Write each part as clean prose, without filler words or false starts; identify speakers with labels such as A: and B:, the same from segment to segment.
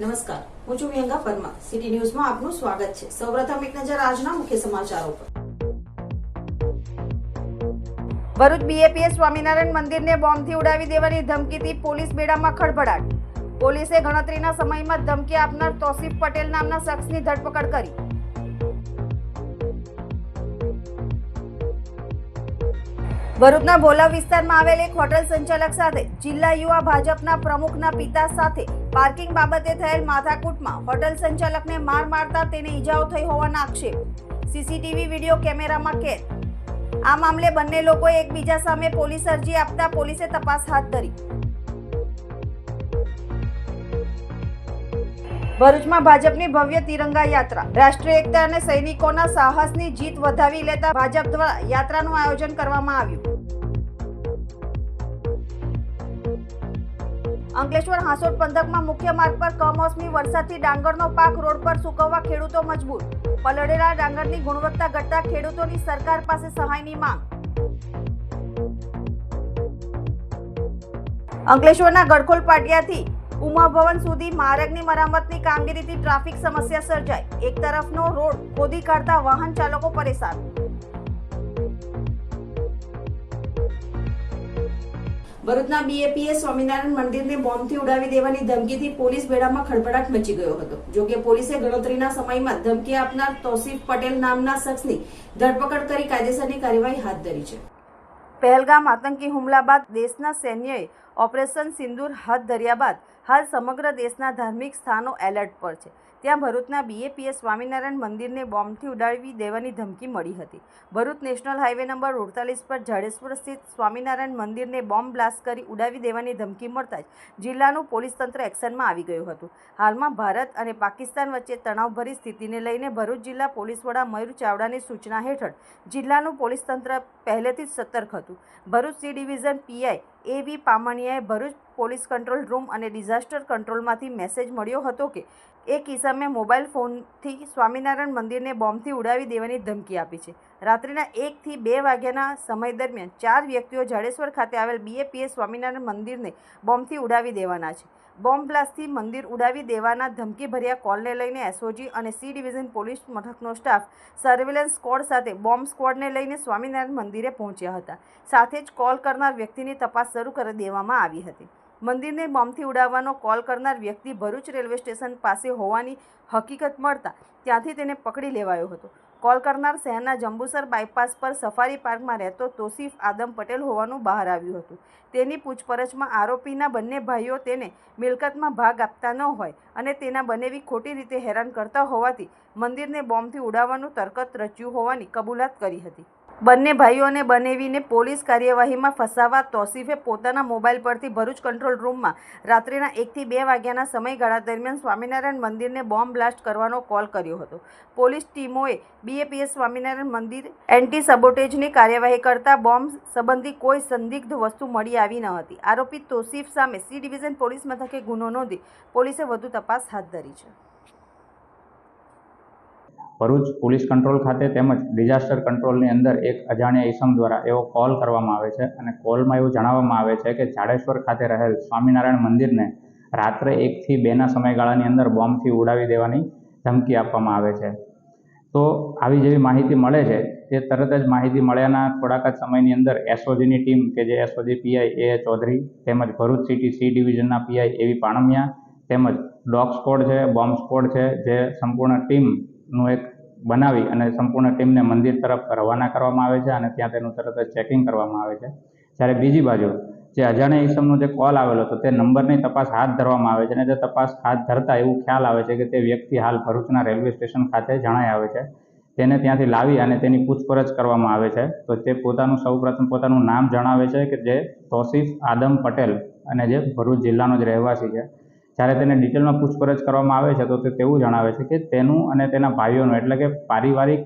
A: નમસ્કાર, હું છું વિહંગા પરમાર. સિટી ન્યૂઝમાં આપનું સ્વાગત છે. સૌપ્રથમ એક નજર આજના મુખ્ય સમાચારો પર. ભરૂચ બીએપીએસ સ્વામિનારાયણ મંદિરને બોમ્બથી ઉડાવી દેવાની ધમકીથી પોલીસ બેડામાં ખળભળાટ. પોલીસે ગણતરીના સમયમાં ધમકી આપનાર તોસીફ પટેલ નામના શખ્સની ધરપકડ કરી. ભરૂચના ભોલા વિસ્તારમાં આવેલ એક હોટલ સંચાલક સાથે જિલ્લા યુવા ભાજપના પ્રમુખના પિતા સાથે પાર્કિંગ બાબતે થયેલ માથાકૂટમાં હોટલ સંચાલકને માર મારતા તેને ઈજાઓ થઈ હોવાના આક્ષેપ. સીસીટીવી વિડીયો કેમેરામાં કેદ. આ મામલે બંને લોકોએ એકબીજા સામે પોલીસ અરજી આપતા પોલીસે તપાસ હાથ ધરી. ભરૂચમાં ભાજપની ભવ્ય તિરંગા યાત્રા. રાષ્ટ્રીય એકતા અને સૈનિકોના સાહસની જીત વધાવી લેતા ભાજપ દ્વારા યાત્રાનું આયોજન કરવામાં આવ્યું. અંકલેશ્વર હાંસોટ પંથકમાં મુખ્ય માર્ગ પર કમોસમી વરસાદથી ડાંગરનો પાક રોડ પર સૂકવવા ખેડૂતો મજબૂર. પલળેલા ડાંગરની ગુણવત્તા ઘટતા ખેડૂતોની સરકાર પાસે સહાયની માંગ. અંકલેશ્વરના ગડખોલ પાટિયાથી ઉમા ભવન સુધી માર્ગની મરામતની કામગીરીથી ટ્રાફિક સમસ્યા સર્જાઈ. એક તરફનો રોડ ખોદી કાઢતા વાહન ચાલકો પરેશાન. ભરૂચના બીએપીએસ સ્વામિનારાયણ મંદિરને બોમ્બથી ઉડાવી દેવાની ધમકીથી પોલીસ બેડામાં ખળભળાટ મચી ગયો હતો. જોકે પોલીસે ગણતરીના સમયમાં ધમકી આપનાર તોસીફ પટેલ નામના શખ્સની ધરપકડ કરી કાયદેસરની કાર્યવાહી હાથ ધરી છે. પહેલગામ આતંકી હુમલા બાદ દેશના સૈન્યએ ઓપરેશન સિંદૂર હાથ ધર્યા બાદ હાલ સમગ્ર દેશના ધાર્મિક સ્થાનો એલર્ટ પર છે. ત્યાં ભરૂચના બીએપીએસ સ્વામિનારાયણ મંદિરને બોમ્બથી ઉડાવી દેવાની ધમકી મળી હતી. ભરૂચ નેશનલ હાઈવે નંબર 48 પર જાડેશ્વર સ્થિત સ્વામિનારાયણ મંદિરને બોમ્બ બ્લાસ્ટ કરી ઉડાવી દેવાની ધમકી મળતા જ જિલ્લાનું પોલીસ તંત્ર એક્શનમાં આવી ગયું હતું. હાલમાં ભારત અને પાકિસ્તાન વચ્ચે તણાવભરી સ્થિતિને લઈને ભરૂચ જિલ્લા પોલીસ વડા મયુર ચાવડાની સૂચના હેઠળ જિલ્લાનું પોલીસ તંત્ર પહેલેથી જ સતર્ક હતું. ભરૂચ સી ડિવિઝન પીઆઈ એવી પામણિયાએ ભરૂચ પોલીસ કંટ્રોલ રૂમ અને ડિઝાસ્ટર કંટ્રોલમાંથી મેસેજ મળ્યો હતો કે એક ઇસમે મોબાઈલ ફોનથી સ્વામિનારાયણ મંદિરને બોમ્બથી ઉડાવી દેવાની ધમકી આપી છે. રાત્રિના 1 થી 2 વાગ્યાના સમય દરમિયાન 4 વ્યક્તિઓ જાડેશ્વર ખાતે આવેલ બીએપીએસ સ્વામિનારાયણ મંદિરને બોમ્બથી ઉડાવી દેવાના છે. બોમ્બ બ્લાસ્ટથી મંદિર ઉડાવી દેવાના ધમકીભર્યા કોલને લઈને એસઓજી અને સી ડિવિઝન પોલીસ મથકનો સ્ટાફ સર્વેલન્સ સ્ક્વોડ સાથે બોમ્બ સ્ક્વોડને લઈને સ્વામિનારાયણ મંદિરે પહોંચ્યા હતા. સાથે જ કોલ કરનાર વ્યક્તિની તપાસ શરૂ કરી દેવામાં આવી હતી. મંદિરને બોમ્બથી ઉડાવવાનો કોલ કરનાર વ્યક્તિ ભરૂચ રેલવે સ્ટેશન પાસે હોવાની હકીકત મળતા ત્યાંથી તેને પકડી લેવાયો હતો. કોલ કરનાર શહેરના જંબુસર બાયપાસ પર સફારી પાર્કમાં રહેતો તોસીફ આદમ પટેલ હોવાનું બહાર આવ્યું હતું. તેની પૂછપરછમાં આરોપીના બંને ભાઈઓ તેને મિલકતમાં ભાગ આપતા ન હોય અને તેના બનેવી ખોટી રીતે હેરાન કરતા હોવાથી મંદિરને બોમ્બથી ઉડાવવાનું તરકત રચ્યું હોવાની કબૂલાત કરી હતી. બંને ભાઈઓને બનેવીને પોલીસ કાર્યવાહીમાં ફસાવવા તોસીફે પોતાના મોબાઈલ પરથી ભરૂચ કંટ્રોલ રૂમમાં રાત્રિના 1 થી 2 વાગ્યાના સમયગાળા દરમિયાન સ્વામિનારાયણ મંદિરને બોમ્બ બ્લાસ્ટ કરવાનો કોલ કર્યો હતો. પોલીસ ટીમોએ બીએપીએસ સ્વામિનારાયણ મંદિર એન્ટી સબોટેજની કાર્યવાહી કરતા બોમ્બ સંબંધી કોઈ સંદિગ્ધ વસ્તુ મળી આવી ન હતી. આરોપી તોસીફ સામે સી ડિવિઝન પોલીસ મથકે ગુનો નોંધી પોલીસે વધુ તપાસ હાથ ધરી છે.
B: ભરૂચ પોલીસ કંટ્રોલ ખાતે તેમજ ડિઝાસ્ટર કંટ્રોલની અંદર એક અજાણ્યા ઈસમ દ્વારા એવો કોલ કરવામાં આવે છે અને કોલમાં એવું જણાવવામાં આવે છે કે જાડેશ્વર ખાતે રહેલ સ્વામિનારાયણ મંદિરને રાત્રે 1 થી 2ના સમયગાળાની અંદર બોમ્બથી ઉડાવી દેવાની ધમકી આપવામાં આવે છે. તો આવી જેવી માહિતી મળે છે તે તરત જ માહિતી મળ્યાના થોડાક જ સમયની અંદર એસઓજીની ટીમ કે જે એસઓજી પીઆઈ એ ચૌધરી તેમજ ભરૂચ સિટી સી ડિવિઝનના પીઆઈ એવી પાણમિયા તેમજ ડોગ સ્ક્વોડ છે, બોમ્બ સ્ક્વોડ છે, જે સંપૂર્ણ ટીમનું એક બનાવી અને સંપૂર્ણ ટીમને મંદિર તરફ રવાના કરવામાં આવે છે અને ત્યાં તેનું તરત જ ચેકિંગ કરવામાં આવે છે. જ્યારે બીજી બાજુ જે અજાણ્યા ઈસમનો જે કોલ આવેલો હતો તે નંબરની તપાસ હાથ ધરવામાં આવે છે અને તે તપાસ હાથ ધરતા એવું ખ્યાલ આવે છે કે તે વ્યક્તિ હાલ ભરૂચના રેલવે સ્ટેશન ખાતે જણાઈ આવે છે. તેને ત્યાંથી લાવી અને તેની પૂછપરછ કરવામાં આવે છે. તો તે સૌપ્રથમ પોતાનું નામ જણાવે છે કે જે તોસીફ આદમ પટેલ અને જે ભરૂચ જિલ્લાનો જ રહેવાસી છે. જ્યારે તેને ડિટેલમાં પૂછપરછ કરવામાં આવે છે તો તે તેવું જણાવે છે કે તેનું અને તેના ભાઈઓનું એટલે કે પારિવારિક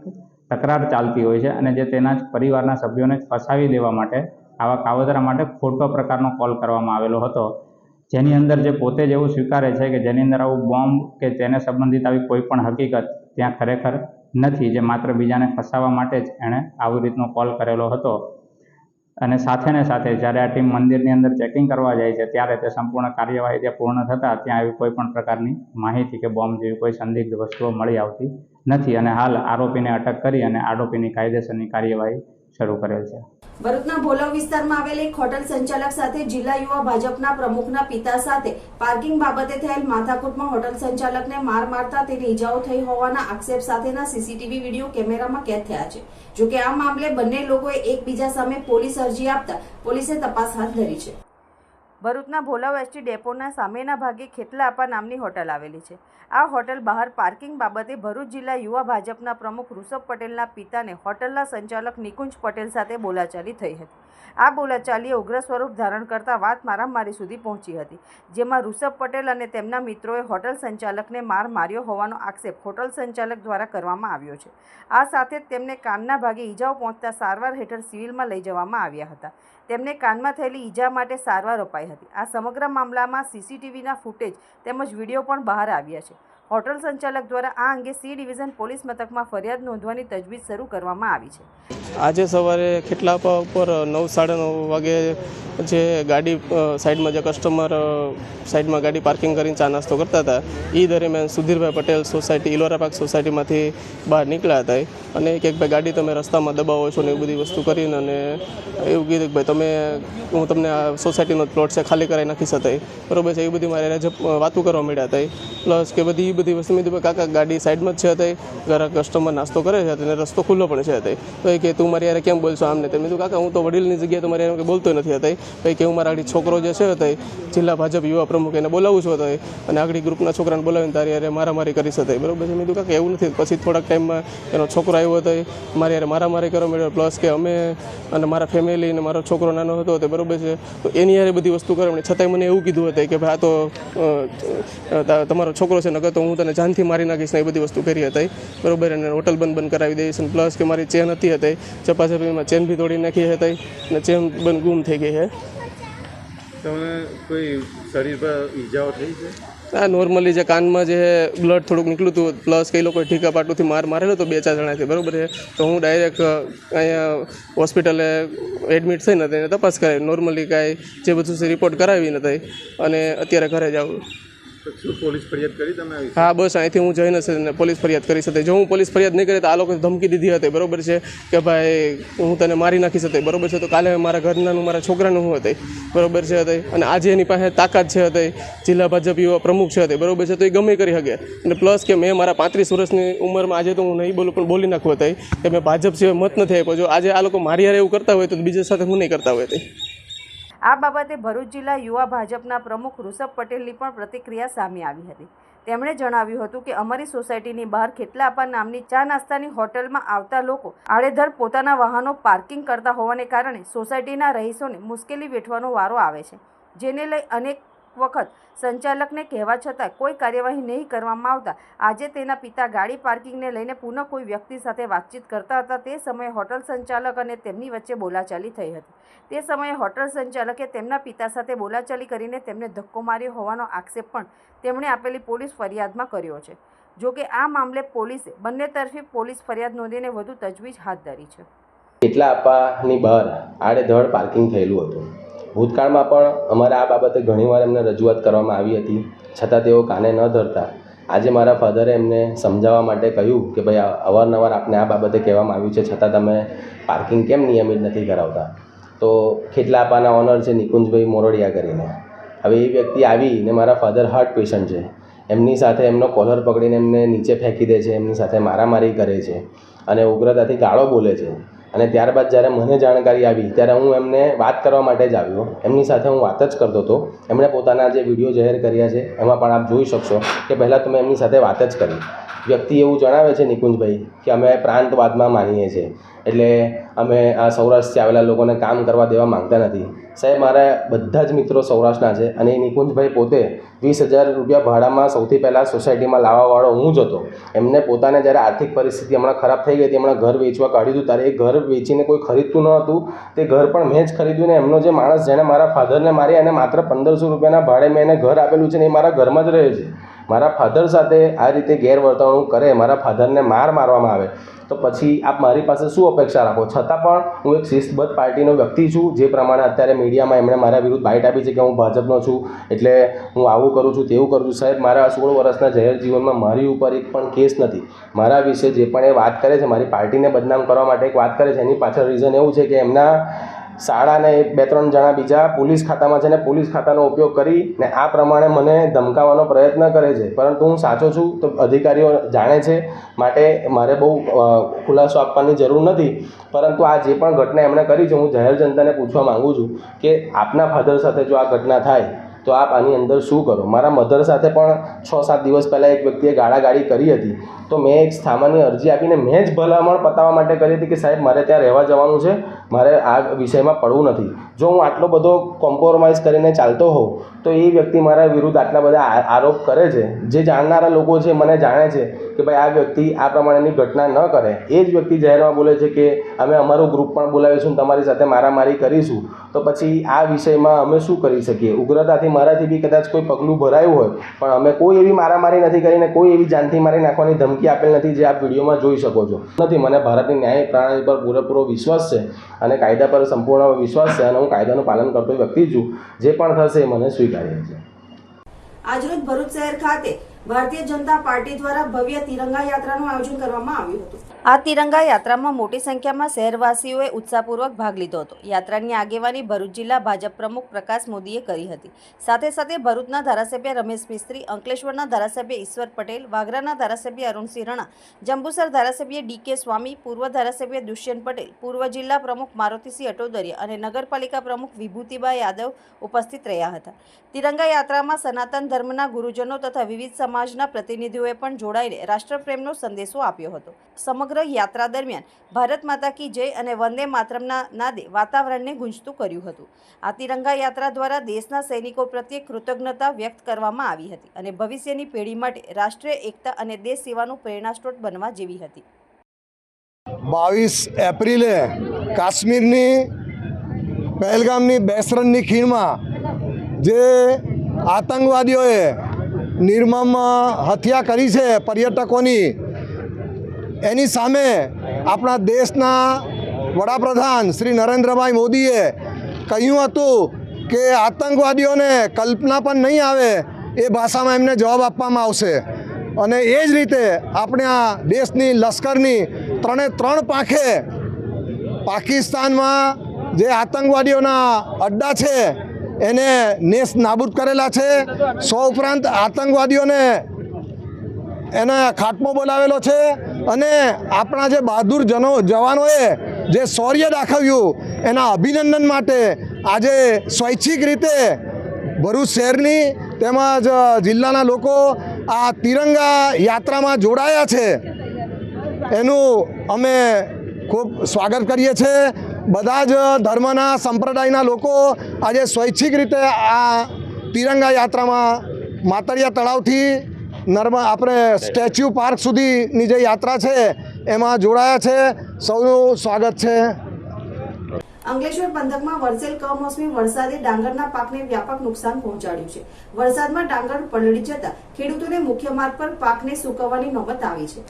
B: તકરાર ચાલતી હોય છે અને જે તેના જ પરિવારના સભ્યોને ફસાવી દેવા માટે આવા કાવતરા માટે ખોટો પ્રકારનો કોલ કરવામાં આવેલો હતો. જેની અંદર જે પોતે જ એવું સ્વીકારે છે કે જેની અંદર આવું બોમ્બ કે તેને સંબંધિત આવી કોઈ પણ હકીકત ત્યાં ખરેખર નથી, જે માત્ર બીજાને ફસાવવા માટે જ એણે આવી રીતનો કોલ કરેલો હતો. અને સાથે ને સાથે જ્યારે આ ટીમ મંદિરની અંદર ચેકિંગ કરવા જાય છે ત્યારે તે સંપૂર્ણ કાર્યવાહી જે પૂર્ણ થતાં ત્યાં આવી કોઈ પણ પ્રકારની માહિતી કે બોમ્બ જેવી કોઈ સંદિગ્ધ વસ્તુઓ મળી આવતી નથી અને હાલ આરોપીને અટક કરી અને આરોપીની કાયદેસરની કાર્યવાહી શરૂ કરેલ છે.
A: ભરૂચના ભોલવ વિસ્તારમાં આવેલ એક હોટલ સંચાલક સાથે જિલ્લા યુવા ભાજપના પ્રમુખના પિતા સાથે પાર્કિંગ બાબતે થયેલ માથાકૂટમાં હોટલ સંચાલકને માર મારતા તેને ઈજાઓ થઈ હોવાના આક્ષેપ સાથેના સીસીટીવી વિડીયો કેમેરામાં કેદ થયા છે. જોકે આ મામલે બંને લોકોએ એકબીજા સામે પોલીસ અરજી આપતા પોલીસે તપાસ હાથ ધરી છે. ભરૂચના ભોલવ એસટી ડેપોના સામેના ભાગે ખેતલાપા નામની હોટલ આવેલી છે. આ હોટલ બહાર પાર્કિંગ બાબતે ભરૂચ જિલ્લા યુવા ભાજપના પ્રમુખ ઋષભ પટેલના પિતાને હોટલના સંચાલક નિકુંજ પટેલ સાથે બોલાચાલી થઈ હતી. આ બોલાચાલીએ ઉગ્ર સ્વરૂપ ધારણ કરતા વાત મારામારી સુધી પહોંચી હતી, જેમાં ઋષભ પટેલ અને તેમના મિત્રોએ હોટલ સંચાલકને માર માર્યો હોવાનો આક્ષેપ હોટલ સંચાલક દ્વારા કરવામાં આવ્યો છે. આ સાથે જ તેમને કાનના ભાગે ઈજાઓ પહોંચતા સારવાર હેઠળ સિવિલમાં લઈ જવામાં આવ્યા હતા. તેમને કાનમાં થયેલી ઈજા માટે સારવાર અપાઈ હતી. આ સમગ્ર મામલામાં સીસીટીવીના ફૂટેજ તેમજ વિડીયો પણ બહાર આવ્યા છે. હોટલ સંચાલક દ્વારા આ અંગે સી ડિવિઝન પોલીસ મથકમાં ફરિયાદ નોંધવાની તજવીજ શરૂ કરવામાં આવી છે.
C: આજે સવારે ખેતલાપા ઉપર 9:30 વાગે જે ગાડી સાઈડમાં જે કસ્ટમર સાઈડમાં ગાડી પાર્કિંગ કરીને ચા નાસ્તો કરતા હતા એ દરમિયાન સુધીરભાઈ પટેલ સોસાયટી ઇલોરા પાર્ક સોસાયટીમાંથી બહાર નીકળ્યા હતા અને એક ભાઈ ગાડી તમે રસ્તામાં દબાવો છો ને એ બધી વસ્તુ કરીને અને એવું કીધું કે ભાઈ તમે હું તમને આ સોસાયટીનો પ્લોટ છે ખાલી કરાવી નાખી શકાય બરાબર છે. એ બધી મારે વાતું કરવા મળ્યા હતા. પ્લસ કે બધી વસ્તુ મેં કીધું કાકા ગાડી સાઈડમાં જ છે હતી, ઘરે કસ્ટમર નાસ્તો કરે છે અને રસ્તો ખુલ્લો પણ છે હતી. તો એ કે તું મારી યારે કેમ બોલશો આમને તેમ. મેં કીધું કાકા હું તો વડીલની જગ્યાએ તો મારી યારે બોલતો નથી હતી. ભાઈ કે હું મારા આગળ છોકરો જે છે હતી જિલ્લા ભાજપ યુવા પ્રમુખ એને બોલાવું છું હતો અને આગળ ગ્રુપના છોકરાને બોલાવીને તારી યારે મારામારી કરી શકે બરાબર છે. મેં કીધું કાકા એવું નથી. પછી થોડાક ટાઈમમાં એનો છોકરો આવ્યો હતો, મારી યારે મારામારી કરવા મળ્યો. પ્લસ કે અમે અને મારા ફેમિલી અને મારો છોકરો નાનો હતો તે બરાબર છે. તો એની યારે બધી વસ્તુ કરવા મળી. છતાંય મને એવું કીધું હતું કે ભાઈ આ તો તમારો છોકરો છે નકર તો હું તને જાનથી મારી નાખીશ ને એ બધી વસ્તુ કરી હતી બરાબર. અને હોટલ બંધ કરાવી દઈશ. અને પ્લસ કે મારી ચેન હતી ચપાચપીમાં ચેન બી તોડી નાખી હતી અને ચેન બંધ ગુમ થઈ ગઈ છે.
D: તમને કોઈ શરીર પર ઈજાઓ થઈ છે?
C: આ નોર્મલી જે કાનમાં જે બ્લડ થોડુંક નીકળ્યું હતું પ્લસ કે એ લોકોએ ઠીકા પાટુથી મારેલો હતો 2-4 જણાથી બરાબર છે. તો હું ડાયરેક્ટ અહીંયા હોસ્પિટલે એડમિટ થઈને એને તપાસ કરાવી. નોર્મલી કાંઈ જે બધું છે રિપોર્ટ કરાવી નથી અને અત્યારે ઘરે જાઉં.
D: શું પોલીસ ફરિયાદ કરી તમે?
C: હા બસ અહીંથી હું જઈને છે પોલીસ ફરિયાદ કરી શકે. જો હું પોલીસ ફરિયાદ નહીં કરે તો આ લોકોએ ધમકી દીધી હતી બરાબર છે કે ભાઈ હું તને મારી નાખી શકે બરાબર છે. તો કાલે મારા ઘરનાનું મારા છોકરાનું હું હતી બરાબર છે હતી અને આજે એની પાસે તાકાત છે હતી જિલ્લા ભાજપ યુવા પ્રમુખ છે હતી બરાબર છે. તો એ ગમે કરી શકે. અને પ્લસ કે મેં મારા 35 વર્ષની ઉંમરમાં આજે તો હું નહીં બોલું પણ બોલી નાખવું હતી કે મેં ભાજપ સિવાય મત નથી આપ્યો. જો આજે આ લોકો મારી યારે એવું કરતા હોય તો બીજા સાથે હું નહીં કરતા હોય.
A: આ બાબતે ભરૂચ જિલ્લા યુવા ભાજપના પ્રમુખ ઋષભ પટેલની પણ પ્રતિક્રિયા સામે આવી હતી. તેમણે જણાવ્યું હતું કે અમારી સોસાયટીની બહાર ખેતલાપા નામની ચા નાસ્તાની હોટલમાં આવતા લોકો આડેધડ પોતાના વાહનો પાર્કિંગ કરતા હોવાને કારણે સોસાયટીના રહીશોને મુશ્કેલી વેઠવાનો વારો આવે છે, જેને લઈ અનેક વખત સંચાલકને કહેવા છતાં કોઈ કાર્યવાહી નહીં કરવામાં આવતા આજે તેના પિતા ગાડી પાર્કિંગને લઈને પુનઃ કોઈ વ્યક્તિ સાથે વાતચીત કરતા હતા. તે સમયે હોટલ સંચાલક અને તેમની વચ્ચે બોલાચાલી થઈ હતી. તે સમયે હોટલ સંચાલકે તેમના પિતા સાથે બોલાચાલી કરીને તેમને ધક્કો માર્યો હોવાનો આક્ષેપ પણ તેમણે આપેલી પોલીસ ફરિયાદમાં કર્યો છે. જોકે આ મામલે પોલીસે બંને તરફી પોલીસ ફરિયાદ નોંધીને વધુ તજવીજ હાથ ધરી છે.
E: ખેતલાપાની બહાર આડેધડ પાર્કિંગ થયેલું હતું. ભૂતકાળમાં પણ અમારે આ બાબતે ઘણીવાર એમને રજૂઆત કરવામાં આવી હતી, છતાં તેઓ કાને ન ધરતા આજે મારા ફાધરે એમને સમજાવવા માટે કહ્યું કે ભાઈ અવારનવાર આપને આ બાબતે કહેવામાં આવ્યું છે છતાં તમે પાર્કિંગ કેમ નિયમિત નથી કરાવતા. તો ખેતલાપાના ઓનર છે નિકુંજભાઈ મોરડિયા કરીને. હવે એ વ્યક્તિ આવીને મારા ફાધર હાર્ટ પેશન્ટ છે, એમની સાથે એમનો કોલર પકડીને એમને નીચે ફેંકી દે છે, એમની સાથે મારામારી કરે છે અને ઉગ્રતાથી ગાળો બોલે છે. અને ત્યારબાદ જ્યારે મને જાણકારી આવી ત્યારે હું એમને વાત કરવા માટે જ આવ્યો. એમની સાથે હું વાત જ કરતો હતો. એમણે પોતાના જે વિડીયો જાહેર કર્યા છે એમાં પણ આપ જોઈ શકશો કે પહેલાં તો મેં એમની સાથે વાત જ કરી. વ્યક્તિ એવું જણાવે છે નિકુંજભાઈ કે અમે પ્રાંતવાદમાં માનીએ છીએ, એટલે અમે આ સૌરાષ્ટ્રથી આવેલા લોકોને કામ કરવા દેવા માંગતા નથી. સાહેબ મારા બધા જ મિત્રો સૌરાષ્ટ્રના છે અને એ નિકુંજભાઈ પોતે 20,000 રૂપિયા ભાડામાં સૌથી પહેલાં સોસાયટીમાં લાવવાવાળો હું જ હતો. એમને પોતાને જ્યારે આર્થિક પરિસ્થિતિ હમણાં ખરાબ થઈ ગઈ હતી, હમણાં ઘર વેચવા કાઢ્યું હતું, ત્યારે એ ઘર વેચીને કોઈ ખરીદતું ન હતું. તે ઘર પણ મેં જ ખરીદ્યું ને એમનો જે માણસ જેણે મારા ફાધરને મારી અને માત્ર 1,500 રૂપિયાના ભાડે મેં એને ઘર આપેલું છે ને એ મારા ઘરમાં જ રહે છે. મારા ફાધર સાથે આ રીતે ગેરવર્તણૂક કરે, મારા ફાધરને મારવામાં આવે, તો પછી આપ મારી પાસે શું અપેક્ષા રાખો? છતાં પણ હું એક શિસ્તબદ્ધ પાર્ટીનો વ્યક્તિ છું. જે પ્રમાણે અત્યારે મીડિયામાં એમણે મારા વિરુદ્ધ બાઇટ આપી છે કે હું ભાજપનો છું, એટલે હું આવું કરું છું, તેવું કરું છું. સાહેબ, મારા 16 વર્ષના જાહેર જીવનમાં મારી ઉપર એક પણ કેસ નથી. મારા વિશે જે પણ એ વાત કરે છે, મારી પાર્ટીને બદનામ કરવા માટે એક વાત કરે છે, એની પાછળ રીઝન એવું છે કે એમના શાળાને 2-3 જણા બીજા પોલીસ ખાતામાં છે ને પોલીસ ખાતાનો ઉપયોગ કરીને આ પ્રમાણે મને ધમકાવવાનો પ્રયત્ન કરે છે. પરંતુ હું સાચો છું તો અધિકારીઓ જાણે છે, માટે મારે બહુ ખુલાસો આપવાની જરૂર નથી. પરંતુ આ જે પણ ઘટના એમણે કરી છે, હું જાહેર જનતાને પૂછવા માગું છું કે આપના ફાધર સાથે જો આ ઘટના થાય તો આપ આની અંદર શું કરો? મારા મધર સાથે પણ 6-7 દિવસ પહેલાં એક વ્યક્તિએ ગાળાગાળી કરી હતી, તો મેં એક સામાન્ય અરજી આપીને મેં જ ભલામણ પતાવવા માટે કરી હતી કે સાહેબ મારે ત્યાં રહેવા જવાનું છે, મારે આ વિષયમાં પડવું નથી. જો હું આટલો બધો કોમ્પ્રોમાઇઝ કરીને ચાલતો હોઉં તો એ વ્યક્તિ મારા વિરુદ્ધ આટલા બધા આરોપ કરે છે. જે જાણનારા લોકો છે મને જાણે છે કે ભાઈ આ વ્યક્તિ આ પ્રમાણેની ઘટના ન કરે. એ જ વ્યક્તિ જાહેરમાં બોલે છે કે અમે અમારું ગ્રુપ પણ બોલાવીશું, તમારી સાથે મારામારી કરીશું. તો પછી આ વિષયમાં અમે શું કરી શકીએ? ઉગ્રતાથી મારાથી બી કદાચ કોઈ પગલું ભરાયું હોય, પણ અમે કોઈ એવી મારામારી નથી કરીને કોઈ એવી જાનથી મારી નાખવાની ધમકી આપેલ નથી, જે આપ વિડીયોમાં જોઈ શકો છો. નથી, મને ભારતની ન્યાય પ્રણાલી પર પૂરેપૂરો વિશ્વાસ છે અને કાયદા પર સંપૂર્ણ વિશ્વાસ છે, અને હું કાયદાનું પાલન કરતો વ્યક્તિ છું. જે પણ થશે એ મને સ્વીકાર્ય છે.
A: આજરોજ ભરૂચ શહેર ખાતે ભારતીય જનતા પાર્ટી દ્વારા ભવ્ય તિરંગા યાત્રાનું આયોજન કરવામાં આવ્યું હતું. આ તિરંગા યાત્રામાં મોટી સંખ્યામાં શહેરવાસીઓએ ઉત્સાહપૂર્વક ભાગ લીધો હતો. યાત્રાની આગેવાની ભરૂચ જિલ્લા ભાજપ પ્રમુખ પ્રકાશ મોદીએ કરી હતી. સાથે સાથે ભરૂચના ધારાસભ્ય રમેશ મિસ્ત્રી, અંકલેશ્વરના ધારાસભ્ય ઈશ્વર પટેલ, વાગરાના ધારાસભ્ય અરુણસિંહ રણા, જંબુસર ધારાસભ્ય ડીકે સ્વામી, પૂર્વ ધારાસભ્ય દુષ્યંત પટેલ, પૂર્વ જિલ્લા પ્રમુખ મારુતિસિંહ અટોદરિયા અને નગરપાલિકા પ્રમુખ વિભૂતિબા યાદવ ઉપસ્થિત રહ્યા હતા. તિરંગા યાત્રામાં સનાતન ધર્મના ગુરુજનો તથા વિવિધ સમાજના પ્રતિનિધિઓએ પણ જોડાઈને રાષ્ટ્રપ્રેમનો સંદેશો આપ્યો હતો. સમગ્ર યાત્રા દરમિયાન ભારત માતા કી જય અને વંદે માતરમના નાદે વાતાવરણને ગુંજતું કર્યું હતું. આ તિરંગા યાત્રા દ્વારા દેશના સૈનિકો પ્રત્યે કૃતજ્ઞતા વ્યક્ત કરવામાં આવી હતી અને ભવિષ્યની પેઢી માટે રાષ્ટ્રીય એકતા અને દેશ સેવાનું પ્રેરણાસ્ત્રોત બનવા જેવી હતી.
F: 22 એપ્રિલે કાશ્મીરની પહેલગામની બેસરનની ખીણમાં જે આતંકવાદીઓએ નિર્મમ હત્યા કરી છે પર્યટકોની, એની સામે આપણા દેશના વડાપ્રધાન શ્રી નરેન્દ્રભાઈ મોદીએ કહ્યું હતું કે આતંકવાદીઓને કલ્પના પણ નહીં આવે એ ભાષામાં એમને જવાબ આપવામાં આવશે. અને એ જ રીતે આપણે આ દેશની લશ્કરની 3 પાંખે પાકિસ્તાનમાં જે આતંકવાદીઓના અડ્ડા છે એને નેસ્ત નાબૂદ કરેલા છે. ઉપરાંત આતંકવાદીઓને એને ખાત્મો બોલાવેલો છે. અને આપણા જે બહાદુર જવાનોએ જે શૌર્ય દાખવ્યું એના અભિનંદન માટે આજે સ્વૈચ્છિક રીતે ભરૂચ શહેરની તેમજ જિલ્લાના લોકો આ તિરંગા યાત્રામાં જોડાયા છે. એનું અમે ખૂબ સ્વાગત કરીએ છીએ. બધા જ ધર્મના સંપ્રદાયના લોકો આજે સ્વૈચ્છિક રીતે આ તિરંગા યાત્રામાં માતળિયા તળાવથી આપણે સ્ટેચ્યુ પાર્ક સુધીની જે યાત્રા છે એમાં જોડાયા છે. સૌનું સ્વાગત છે.
A: અંકલેશ્વર પંથકમાં વરસેલ કમોસમી વરસાદે ડાંગરના પાકને વ્યાપક નુકસાન પહોંચાડ્યું છે. વરસાદમાં ડાંગર પલળી જતા ખેડૂતોને મુખ્ય માર્ગ પર પાકને સૂકવવાની નોબત આવી છે.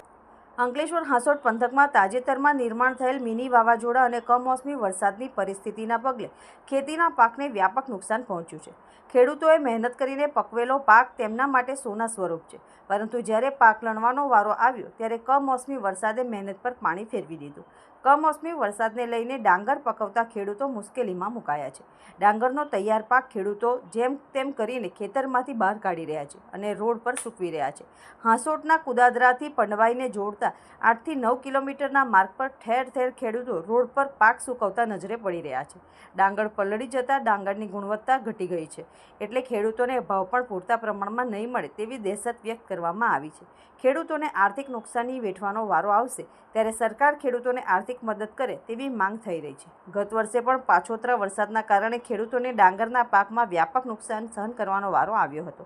A: અંકલેશ્વર હાંસોટ પંથકમાં તાજેતરમાં નિર્માણ થયેલ મિની વાવાઝોડા અને કમોસમી વરસાદની પરિસ્થિતિના પગલે ખેતીના પાકને વ્યાપક નુકસાન પહોંચ્યું છે. ખેડૂતોએ મહેનત કરીને પકવેલો પાક તેમના માટે સોના સ્વરૂપ છે, પરંતુ જ્યારે પાક લણવાનો વારો આવ્યો ત્યારે કમોસમી વરસાદે મહેનત પર પાણી ફેરવી દીધું. કમોસમી વરસાદને લઈને ડાંગર પકવતા ખેડૂતો મુશ્કેલીમાં મુકાયા છે. ડાંગરનો તૈયાર પાક ખેડૂતો જેમ તેમ કરીને ખેતરમાંથી બહાર કાઢી રહ્યા છે અને રોડ પર સૂકવી રહ્યા છે. હાંસોટના કુદાદરાથી પંડવાઈને જોડતા 8 થી 9 કિલોમીટરના માર્ગ પર ઠેર ઠેર ખેડૂતો રોડ પર પાક સૂકવતા નજરે પડી રહ્યા છે. ડાંગર પલળી જતાં ડાંગરની ગુણવત્તા ઘટી ગઈ છે, એટલે ખેડૂતોને ભાવ પણ પૂરતા પ્રમાણમાં નહીં મળે તેવી દહેશત વ્યક્ત કરવામાં આવી છે. ખેડૂતોને આર્થિક નુકસાની વેઠવાનો વારો આવશે ત્યારે સરકાર ખેડૂતોને આર્થિક મદદ કરે તેવી માંગ થઈ રહી છે. ગત વર્ષે પણ પાછોતરા વરસાદના કારણે ખેડૂતોને ડાંગરના પાકમાં વ્યાપક નુકસાન સહન કરવાનો વારો આવ્યો હતો.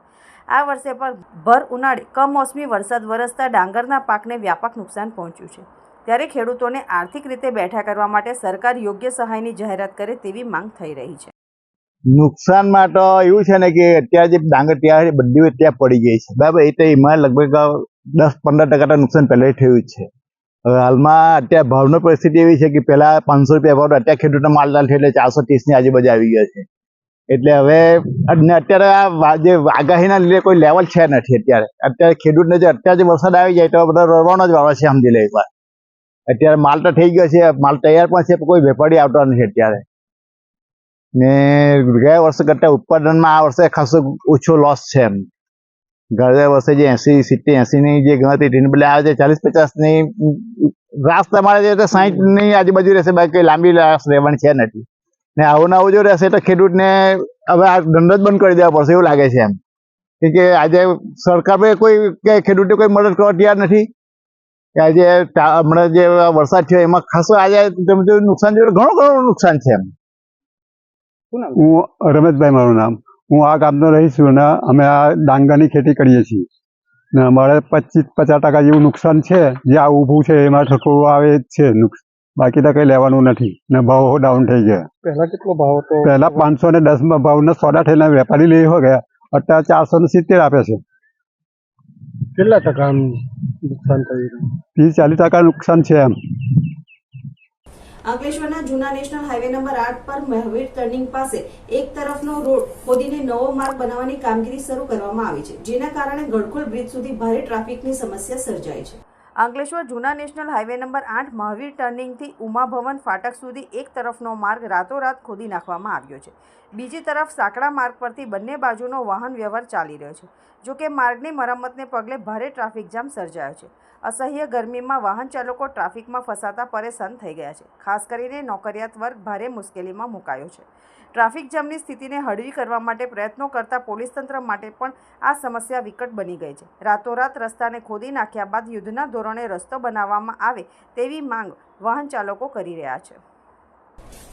A: આ વર્ષે પણ ભર ઉનાળે કમોસમી વરસાદ વરસતા ડાંગરના પાકને વ્યાપક નુકસાન પહોંચ્યું છે. ત્યારે ખેડૂતોને આર્થિક રીતે બેઠા કરવા માટે સરકાર યોગ્ય સહાયની જાહેરાત કરે તેવી માંગ થઈ રહી છે.
G: નુકસાનમાં તો એવું છે ને કે અત્યારે જે ડાંગર ત્યાં છે બધી ત્યાં પડી ગઈ છે બરાબર. એ તો એમાં લગભગ 10-15% તો નુકસાન પહેલાં થયું જ છે. હવે હાલમાં અત્યારે ભાવની પરિસ્થિતિ એવી છે કે પહેલાં 500 રૂપિયા ભાવ અત્યારે ખેડૂતનો માલદાર છે એટલે 430ની આજુબાજુ આવી ગયો છે. એટલે હવે અત્યારે આ જે આગાહીના લીધે કોઈ લેવલ છે નથી. અત્યારે ખેડૂતને જે અત્યારે જે વરસાદ આવી જાય તો બધા રડવાનો જ વાળો છે સમજી લે એકવાર. અત્યારે માલ તો થઈ ગયો છે, માલ તૈયાર પણ છે, કોઈ વેપારી આવતો નથી અત્યારે. ને ગયા વર્ષે કરતાં ઉત્પાદનમાં આ વર્ષે ખાસો ઓછો લોસ છે એમ. ગયા વર્ષે જે 80-80ની જે ગણતરી તેને બદલે આ જે 40-50ની રાસ તમારે જે 60ની આજુબાજુ રહેશે, બાકી લાંબી રાસ રહેવાની છે નથી. ને આવું આવું જો રહેશે તો ખેડૂતને હવે આ ધંધો જ બંધ કરી દેવા પડશે એવું લાગે છે એમ. કે આજે સરકાર પર કોઈ ખેડૂતે કોઈ મદદ કરવા તૈયાર નથી. કે આજે હમણાં જે વરસાદ થયો એમાં ખાસો આજે નુકસાન જોયું, ઘણું નુકસાન છે એમ.
H: હું રમેશભાઈ મારું નામ. હું આ ગામનો રહીશું અને અમે આ ડાંગરની ખેતી કરીએ છીએ ને અમારે 25-50% જેવું નુકસાન છે. જે આ ઊભું છે એમાં થોડું આવે જ છે નુકસાન, બાકી તો કંઈ લેવાનું નથી ને ભાવ ડાઉન થઈ ગયા.
I: પહેલા કેટલો ભાવ હતો?
H: પહેલા 510 ભાવના સોદા થઈને વેપારી લઈ હો ગયા, અત્યારે 470 આપે છે.
I: કેટલા ટકાનું નુકસાન થયું?
H: 30-40% નુકસાન છે એમ.
A: અંકલેશ્વરના જૂના નેશનલ હાઈવે નંબર 8 પર મહાવીર ટર્નિંગ પાસે એક તરફનો રોડ ખોદીને નવો માર્ગ બનાવવાની કામગીરી શરૂ કરવામાં આવી છે, જેના કારણે ગડખોલ બ્રિજ સુધી ભારે ટ્રાફિકની સમસ્યા સર્જાઈ છે. અંકલેશ્વર જૂના નેશનલ હાઈવે નંબર 8 મહાવીર ટર્નિંગથી ઉમા ભવન ફાટક સુધી એક તરફનો માર્ગ રાતોરાત ખોદી નાખવામાં આવ્યો છે. બીજી તરફ સાંકડા માર્ગ પરથી બંને બાજુનો વાહન વ્યવહાર ચાલી રહ્યો છે. જોકે માર્ગની મરમ્મતને પગલે ભારે ટ્રાફિક જામ સર્જાયો છે. અસહ્ય ગરમીમાં વાહન ચાલકો ટ્રાફિકમાં ફસાતા પરેશાન થઈ ગયા છે. ખાસ કરીને નોકરિયાત વર્ગ ભારે મુશ્કેલીમાં મુકાયો છે. ટ્રાફિક જામની સ્થિતિને હળવી કરવા માટે પ્રયત્નો કરતા પોલીસ તંત્ર માટે પણ આ સમસ્યા વિકટ બની ગઈ છે. રાતોરાત રસ્તાને ખોદી નાખ્યા બાદ યુદ્ધના ધોરણે રસ્તો બનાવવામાં આવે તેવી માંગ વાહન ચાલકો કરી રહ્યા છે.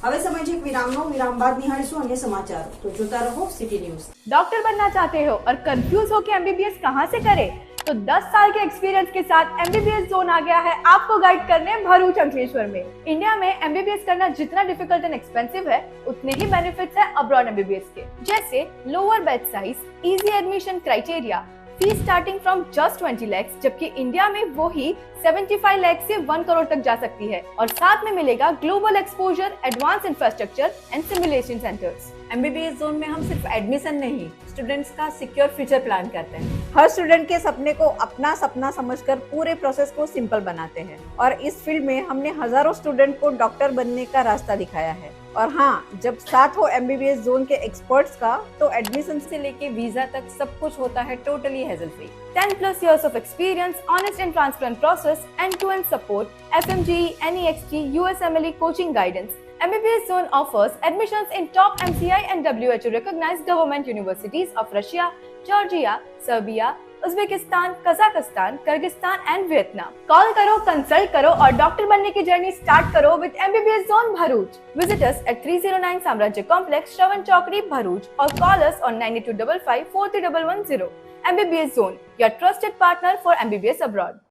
A: હવે સમય છે विराम बाद निहाळीશું अन्य समाचार, तो जोता रहो सिटी न्यूज।
J: डॉक्टर बनना चाहते हो और कंफ्यूज हो कि एमबीबीएस कहाँ से करें? तो 10 साल के एक्सपीरियंस के साथ एमबीबीएस जोन आ गया है आपको गाइड करने भरूच अंकलेश्वर में। इंडिया में एमबीबीएस करना जितना डिफिकल्ट एंड एक्सपेंसिव है, उतने ही बेनिफिट्स है अब्रॉड एमबीबीएस के, जैसे lower batch size, easy admission criteria, fees starting from just 20 lakhs, जबकि इंडिया में वो ही 75 लाख से 1 करोड़ तक जा सकती है। और साथ में मिलेगा global exposure, advance infrastructure and simulation centres.
K: MBBS zone में हम सिर्फ एडमिशन नहीं, स्टूडेंट्स का सिक्योर फ्यूचर प्लान करते हैं। हर स्टूडेंट के सपने को अपना सपना समझकर पूरे प्रोसेस को सिंपल बनाते हैं और इस फील्ड में हमने हजारों स्टूडेंट को डॉक्टर बनने का रास्ता दिखाया है। और हाँ, जब साथ हो एमबीबीएस जोन के एक्सपर्ट्स का, तो एडमिशन से लेके वीजा तक सब कुछ होता है totally hazel free.
J: 10+ years of experience, honest and transparent process, end-to-end support, FMGE, NEXT, USMLE coaching guidance. MBBS Zone offers admissions in top MCI and WHO recognized government universities of Russia, Georgia, Serbia, Uzbekistan, Kazakhstan, Kyrgyzstan and Vietnam. Call करो, consult करो और doctor बनने की journey start करो with MBBS zone Bharuch. Visit us at 309 साम्राज्य complex, श्रवण चौकड़ी, भरूच, और call us on 9255 43110। MBBS Zone, your trusted partner for MBBS abroad.